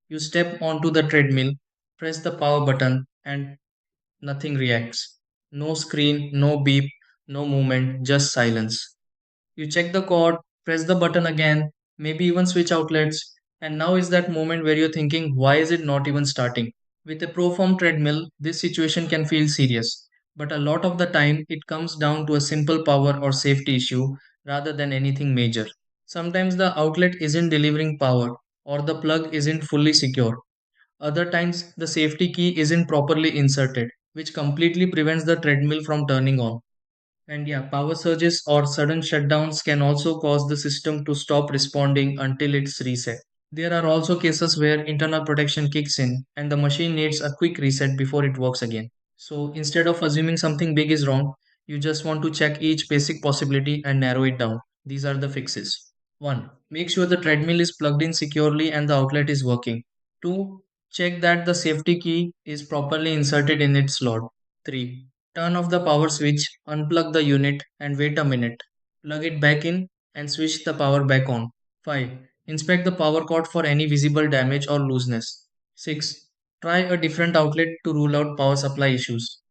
You step onto the treadmill, press the power button, and nothing reacts. No screen, no beep, no movement, just silence. You check the cord, press the button again, maybe even switch outlets, and now is that moment where you're thinking, why is it not even starting? With a ProForm treadmill, this situation can feel serious, but a lot of the time it comes down to a simple power or safety issue rather than anything major. Sometimes the outlet isn't delivering power or the plug isn't fully secure. Other times the safety key isn't properly inserted, which completely prevents the treadmill from turning on. And yeah, power surges or sudden shutdowns can also cause the system to stop responding until it's reset. There are also cases where internal protection kicks in and the machine needs a quick reset before it works again. So instead of assuming something big is wrong, you just want to check each basic possibility and narrow it down. These are the fixes. 1. Make sure the treadmill is plugged in securely and the outlet is working. 2. Check that the safety key is properly inserted in its slot. 3. Turn off the power switch, unplug the unit, and wait a minute. Plug it back in and switch the power back on. 5. Inspect the power cord for any visible damage or looseness. 6. Try a different outlet to rule out power supply issues.